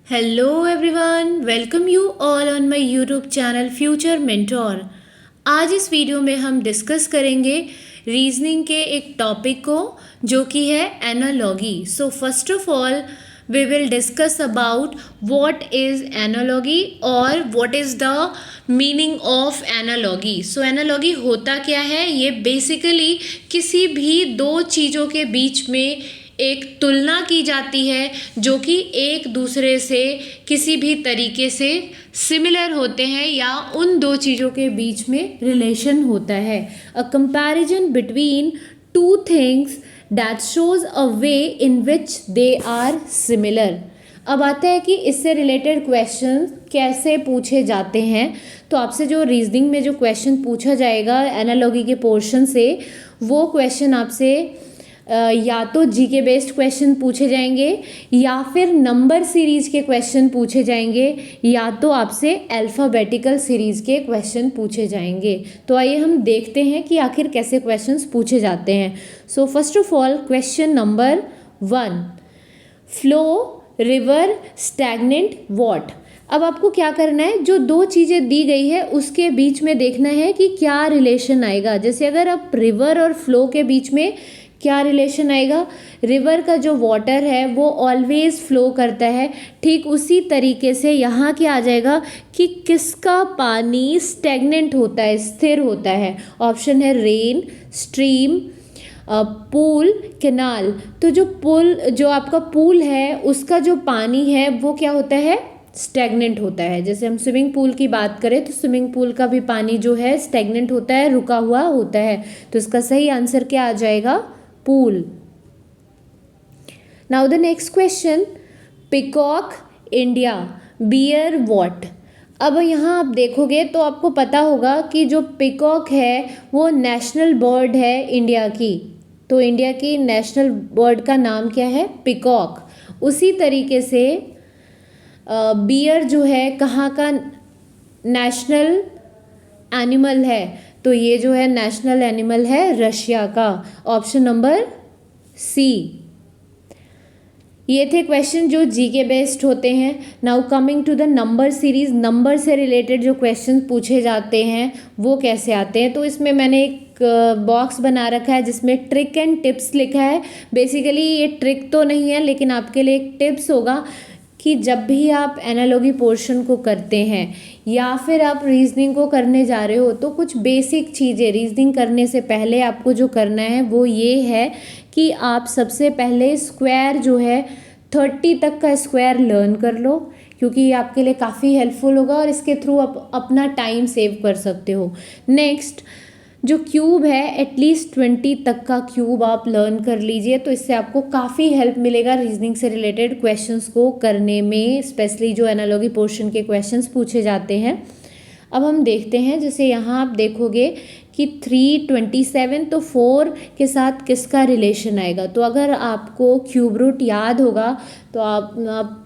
Hello everyone, welcome you all on my YouTube channel Future Mentor। आज इस video में हम डिस्कस करेंगे रीजनिंग के एक टॉपिक को जो कि है analogy. So first of all we will discuss about what is analogy और what is the meaning of analogy। so analogy होता क्या है? ये बेसिकली किसी भी दो चीज़ों के बीच में एक तुलना की जाती है जो कि एक दूसरे से किसी भी तरीके से सिमिलर होते हैं या उन दो चीज़ों के बीच में रिलेशन होता है। A comparison between two things that shows a way in which they are similar. अब आता है कि इससे रिलेटेड क्वेश्चन कैसे पूछे जाते हैं। तो आपसे जो रीजनिंग में जो क्वेश्चन पूछा जाएगा एनालॉगी के पोर्शन से, वो क्वेश्चन आपसे या तो जीके बेस्ड क्वेश्चन पूछे जाएंगे या फिर नंबर सीरीज के क्वेश्चन पूछे जाएंगे या तो आपसे अल्फ़ाबेटिकल सीरीज के क्वेश्चन पूछे जाएंगे। तो आइए हम देखते हैं कि आखिर कैसे क्वेश्चंस पूछे जाते हैं। So first of all question number 1, flow river stagnant what. अब आपको क्या करना है, जो दो चीज़ें दी गई है उसके बीच में देखना है कि क्या रिलेशन आएगा। जैसे अगर आप रिवर और फ्लो के बीच में क्या रिलेशन आएगा, रिवर का जो वाटर है वो ऑलवेज फ्लो करता है, ठीक उसी तरीके से यहाँ क्या आ जाएगा कि किसका पानी स्टेगनेंट होता है, स्थिर होता है। ऑप्शन है रेन, स्ट्रीम, पूल, कैनाल। तो जो आपका पूल है उसका जो पानी है वो क्या होता है, स्टेगनेंट होता है। जैसे हम स्विमिंग पूल की बात करें तो स्विमिंग पूल का भी पानी जो है स्टेगनेंट होता है, रुका हुआ होता है। तो इसका सही आंसर क्या आ जाएगा, pool. Now the next question, peacock India bear what. अब यहाँ आप देखोगे तो आपको पता होगा कि जो पिकॉक है वो नेशनल बर्ड है इंडिया की। तो इंडिया की नेशनल बर्ड का नाम क्या है, पिकॉक। उसी तरीके से बियर जो है कहाँ का नेशनल एनिमल है, तो ये जो है नेशनल एनिमल है रशिया का। Option number C. ये थे क्वेश्चन जो जीके बेस्ड होते हैं। Now coming to the number series, number से रिलेटेड जो क्वेश्चन पूछे जाते हैं वो कैसे आते हैं। तो इसमें मैंने एक बॉक्स बना रखा है जिसमें ट्रिक एंड टिप्स लिखा है। बेसिकली ये ट्रिक तो नहीं है लेकिन आपके लिए एक टिप्स होगा कि जब भी आप एनालॉगी पोर्शन को करते हैं या फिर आप रीजनिंग को करने जा रहे हो तो कुछ बेसिक चीज़ें रीजनिंग करने से पहले आपको जो करना है वो ये है कि आप सबसे पहले स्क्वायर जो है 30 तक का स्क्वायर लर्न कर लो, क्योंकि ये आपके लिए काफ़ी हेल्पफुल होगा और इसके थ्रू आप अपना टाइम सेव कर सकते हो। नेक्स्ट, जो क्यूब है एटलीस्ट 20 तक का क्यूब आप लर्न कर लीजिए, तो इससे आपको काफ़ी हेल्प मिलेगा रीजनिंग से रिलेटेड क्वेश्चंस को करने में, स्पेशली जो एनालॉगी पोर्शन के क्वेश्चंस पूछे जाते हैं। अब हम देखते हैं, जैसे यहाँ आप देखोगे कि 327, तो 4 के साथ किसका रिलेशन आएगा। तो अगर आपको क्यूब रूट याद होगा तो आप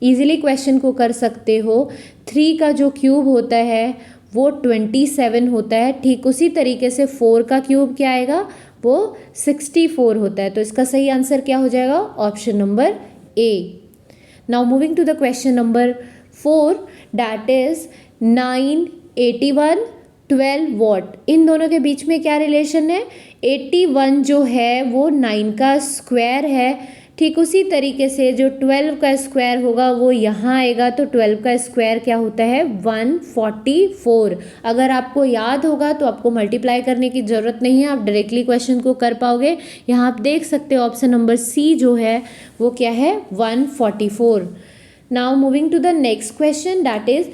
इजीली क्वेश्चन को कर सकते हो। 3 का जो क्यूब होता है वो 27 होता है, ठीक उसी तरीके से 4 का क्यूब क्या आएगा, वो 64 होता है। तो इसका सही आंसर क्या हो जाएगा, option number A. Now moving to the question number 4, that is 9, 81, 12 what. इन दोनों के बीच में क्या रिलेशन है, 81 जो है वो 9 का स्क्वायर है, ठीक उसी तरीके से जो 12 का स्क्वायर होगा वो यहाँ आएगा। तो 12 का स्क्वायर क्या होता है, 144। अगर आपको याद होगा तो आपको मल्टीप्लाई करने की ज़रूरत नहीं है, आप डायरेक्टली क्वेश्चन को कर पाओगे। यहाँ आप देख सकते हो ऑप्शन नंबर सी जो है वो क्या है, 144। Now moving to the next question, that is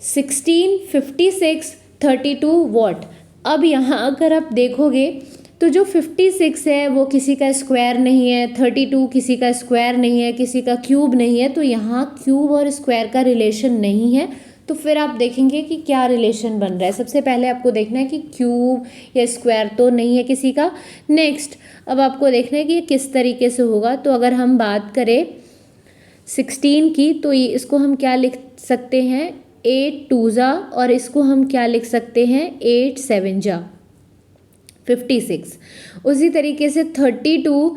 16, 56, 32 what. अब यहाँ अगर आप देखोगे तो जो 56 है वो किसी का स्क्वायर नहीं है, 32 किसी का स्क्वायर नहीं है, किसी का क्यूब नहीं है, तो यहाँ क्यूब और स्क्वायर का रिलेशन नहीं है। तो फिर आप देखेंगे कि क्या रिलेशन बन रहा है। सबसे पहले आपको देखना है कि क्यूब या स्क्वायर तो नहीं है किसी का। नेक्स्ट, अब आपको देखना है कि ये किस तरीके से होगा। तो अगर हम बात करें 16 की, तो इसको हम क्या लिख सकते हैं, 8 2 जा, और इसको हम क्या लिख सकते हैं, 8 7 जा, 56। उसी तरीके से 32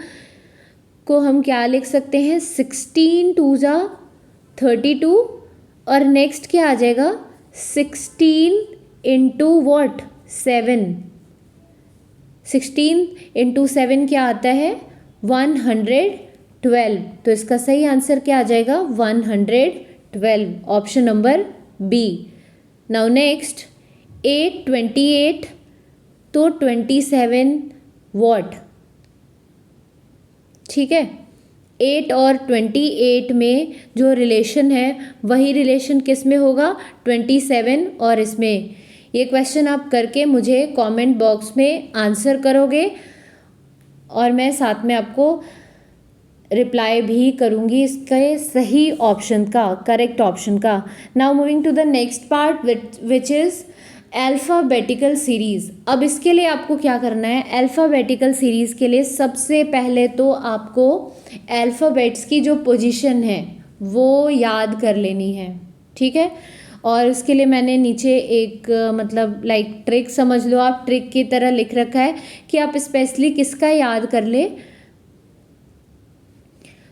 को हम क्या लिख सकते हैं, 16 2 जा 32 और नेक्स्ट क्या आ जाएगा 16 इंटू वॉट 7, 16 इंटू 7 क्या आता है 112। तो इसका सही आंसर क्या आ जाएगा 112, option number B. Now next 8 28 तो 27 वॉट, ठीक है। 8 और 28 में जो रिलेशन है वही रिलेशन किस में होगा 27 और इसमें। ये क्वेश्चन आप करके मुझे कमेंट बॉक्स में आंसर करोगे और मैं साथ में आपको रिप्लाई भी करूँगी इसके सही ऑप्शन का, करेक्ट ऑप्शन का। Now moving to the next part which is alphabetical series. अब इसके लिए आपको क्या करना है, अल्फ़ाबेटिकल सीरीज़ के लिए सबसे पहले तो आपको अल्फ़ाबेट्स की जो पोजीशन है वो याद कर लेनी है, ठीक है। और इसके लिए मैंने नीचे एक मतलब लाइक ट्रिक समझ लो आप, ट्रिक की तरह लिख रखा है कि आप स्पेशली किसका याद कर ले,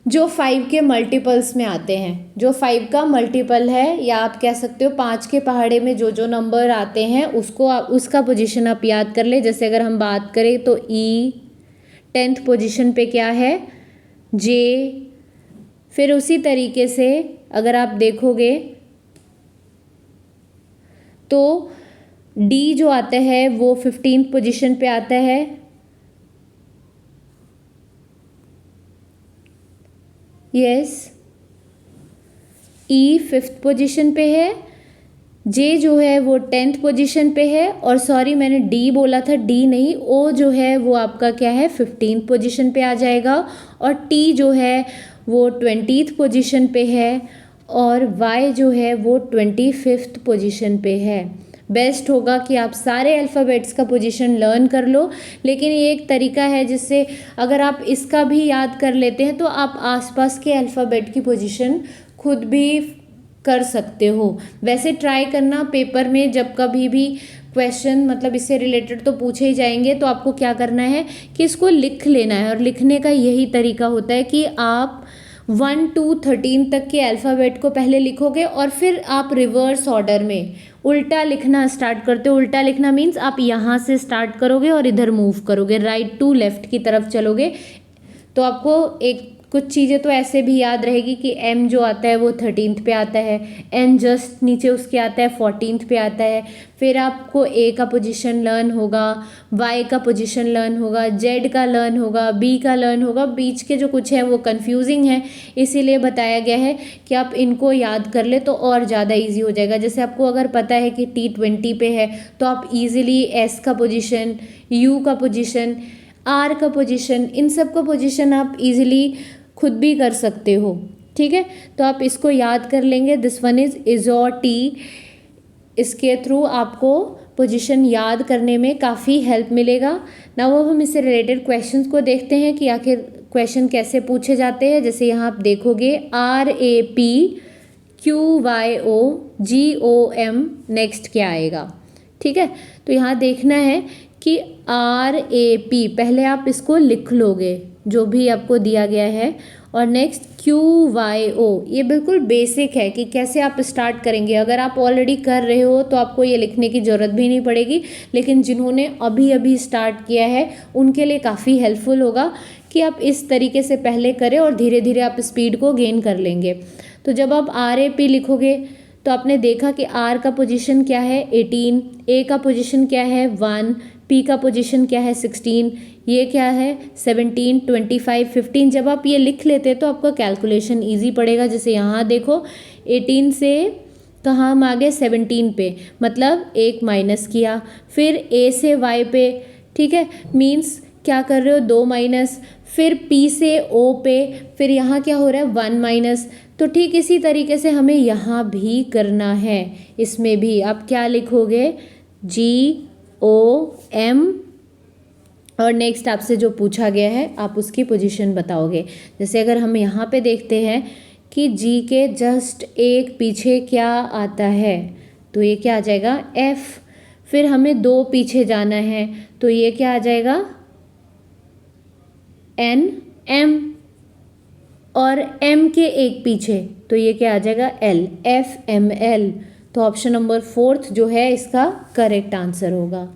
जो 5 के मल्टीपल्स में आते हैं, जो 5 का मल्टीपल है, या आप कह सकते हो 5 के पहाड़े में जो जो नंबर आते हैं उसको उसका पोजीशन आप याद कर ले। जैसे अगर हम बात करें तो ई 10th पोजीशन पे क्या है जे, फिर उसी तरीके से अगर आप देखोगे तो डी जो आता है वो 15th पोजीशन पे आता है, यस। ई 5th पोजीशन पे है, जे जो है वो 10th पोजीशन पे है, और सॉरी मैंने डी बोला था, डी नहीं, ओ जो है वो आपका क्या है 15th पोजीशन पे आ जाएगा, और टी जो है वो 20th पोजीशन पे है, और वाई जो है वो 25th पोजीशन पे है। बेस्ट होगा कि आप सारे अल्फ़ाबेट्स का पोजीशन लर्न कर लो, लेकिन ये एक तरीका है जिससे अगर आप इसका भी याद कर लेते हैं तो आप आसपास के अल्फ़ाबेट की पोजीशन खुद भी कर सकते हो। वैसे ट्राई करना पेपर में जब कभी भी क्वेश्चन मतलब इससे रिलेटेड तो पूछे ही जाएंगे, तो आपको क्या करना है कि इसको लिख लेना है, और लिखने का यही तरीका होता है कि आप 1 to 13 तक के अल्फ़ाबेट को पहले लिखोगे और फिर आप रिवर्स ऑर्डर में उल्टा लिखना स्टार्ट करते हो। उल्टा लिखना मीन्स आप यहाँ से स्टार्ट करोगे और इधर मूव करोगे, राइट टू लेफ़्ट की तरफ चलोगे, तो आपको एक कुछ चीज़ें तो ऐसे भी याद रहेगी कि एम जो आता है वो 13th पे आता है, एन जस्ट नीचे उसके आता है 14th पे आता है, फिर आपको ए का पोजीशन लर्न होगा, वाई का पोजीशन लर्न होगा, जेड का लर्न होगा, बी का लर्न होगा। बीच के जो कुछ है वो कंफ्यूजिंग है, इसीलिए बताया गया है कि आप इनको याद कर ले तो और ज़्यादा ईजी हो जाएगा। जैसे आपको अगर पता है कि T20 पे है तो आप ईजिली एस का पोजीशन, यू का पोजीशन, आर का पोजीशन, इन सब का पोजीशन आप इजीली खुद भी कर सकते हो, ठीक है। तो आप इसको याद कर लेंगे, दिस वन इज और टी, इसके थ्रू आपको पोजीशन याद करने में काफ़ी हेल्प मिलेगा। ना वो हम इससे रिलेटेड क्वेश्चंस को देखते हैं कि आखिर क्वेश्चन कैसे पूछे जाते हैं। जैसे यहाँ आप देखोगे RAP QYOGOM, नेक्स्ट क्या आएगा, ठीक है। तो यहाँ देखना है कि RAP पहले आप इसको लिख लोगे जो भी आपको दिया गया है, और नेक्स्ट QYO, ये बिल्कुल बेसिक है कि कैसे आप स्टार्ट करेंगे। अगर आप ऑलरेडी कर रहे हो तो आपको ये लिखने की ज़रूरत भी नहीं पड़ेगी, लेकिन जिन्होंने अभी अभी स्टार्ट किया है उनके लिए काफ़ी हेल्पफुल होगा कि आप इस तरीके से पहले करें और धीरे धीरे आप स्पीड को गेन कर लेंगे। तो जब आप RAP लिखोगे तो आपने देखा कि R का पोजीशन क्या है 18, A का पोजीशन क्या है 1, P का पोजीशन क्या है 16, ये क्या है 17, 25, 15। जब आप ये लिख लेते हैं तो आपका कैलकुलेशन इजी पड़ेगा। जैसे यहाँ देखो 18 से कहाँ हम आ गए 17 पे, मतलब एक माइनस किया, फिर A से Y पे, ठीक है, मीन्स क्या कर रहे हो 2 माइनस, फिर P से O पे, फिर यहाँ क्या हो रहा है 1 माइनस। तो ठीक इसी तरीके से हमें यहाँ भी करना है। इसमें भी आप क्या लिखोगे GOM, और नेक्स्ट आपसे जो पूछा गया है आप उसकी पोजीशन बताओगे। जैसे अगर हम यहाँ पे देखते हैं कि G के जस्ट एक पीछे क्या आता है, तो ये क्या आ जाएगा F, फिर हमें 2 पीछे जाना है तो ये क्या आ जाएगा NM, और M के एक पीछे, तो ये क्या आ जाएगा L, FML। तो ऑप्शन नंबर 4 जो है इसका करेक्ट आंसर होगा।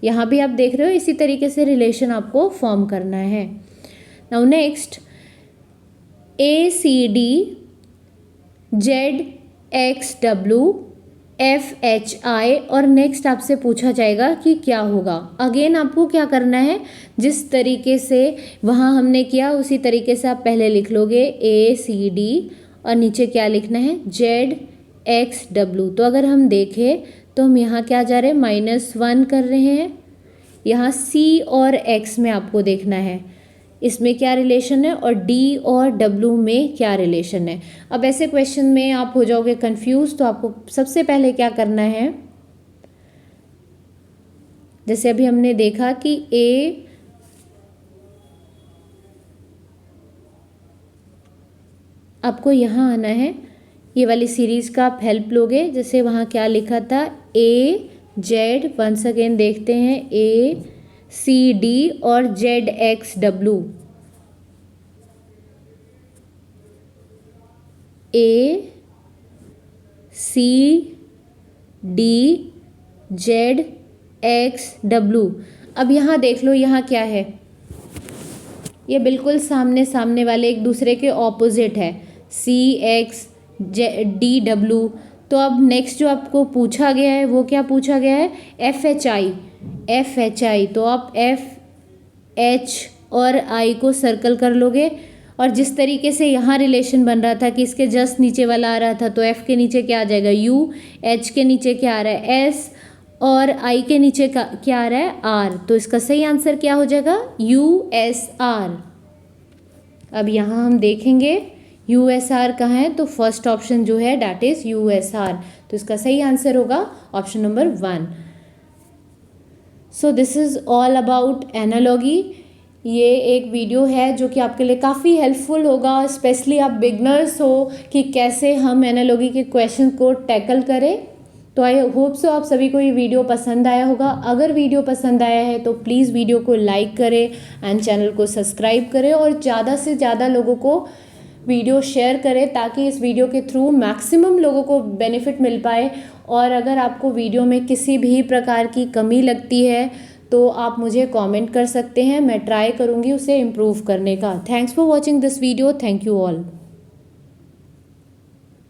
यहाँ भी आप देख रहे हो इसी तरीके से रिलेशन आपको फॉर्म करना है। Now next, ACD ZXW FHI, और नेक्स्ट आपसे पूछा जाएगा कि क्या होगा। अगेन आपको क्या करना है, जिस तरीके से वहाँ हमने किया उसी तरीके से आप पहले लिख लोगे ACD और नीचे क्या लिखना है ZXW। तो अगर हम देखें तो हम यहाँ क्या जा रहे हैं, -1 कर रहे हैं। यहाँ C और X में आपको देखना है इसमें क्या रिलेशन है और D और W में क्या रिलेशन है। अब ऐसे क्वेश्चन में आप हो जाओगे कंफ्यूज, तो आपको सबसे पहले क्या करना है, जैसे अभी हमने देखा कि आपको यहाँ आना है, ये वाली सीरीज़ का आप हेल्प लोगे। जैसे वहाँ क्या लिखा था AZ, वंस अगेन देखते हैं ACD और ZXW, ACD ZXW। अब यहाँ देख लो यहाँ क्या है, ये बिल्कुल सामने सामने वाले एक दूसरे के ऑपोजिट है, CXDW। तो अब नेक्स्ट जो आपको पूछा गया है वो क्या पूछा गया है, FHI। तो आप FH और I को सर्कल कर लोगे, और जिस तरीके से यहाँ रिलेशन बन रहा था कि इसके जस्ट नीचे वाला आ रहा था, तो F के नीचे क्या आ जाएगा U, H के नीचे क्या आ रहा है S, और I के नीचे क्या आ रहा है R। तो इसका सही आंसर क्या हो जाएगा USR। अब यहाँ हम देखेंगे USR कहाँ है, तो फर्स्ट ऑप्शन जो है डैट इज USR। तो इसका सही आंसर होगा option number 1। So this is all about analogy. ये एक वीडियो है जो कि आपके लिए काफ़ी हेल्पफुल होगा, स्पेशली आप बिगनर्स हो कि कैसे हम एनालॉगी के क्वेश्चन को टैकल करें। तो आई होप सो आप सभी को ये वीडियो पसंद आया होगा। अगर वीडियो पसंद आया है तो प्लीज़ वीडियो को लाइक करें एंड चैनल को सब्सक्राइब करें, और ज़्यादा से ज़्यादा लोगों को वीडियो शेयर करें ताकि इस वीडियो के थ्रू मैक्सिमम लोगों को बेनिफिट मिल पाए। और अगर आपको वीडियो में किसी भी प्रकार की कमी लगती है तो आप मुझे कमेंट कर सकते हैं, मैं ट्राई करूँगी उसे इम्प्रूव करने का। Thanks for watching this video, thank you all.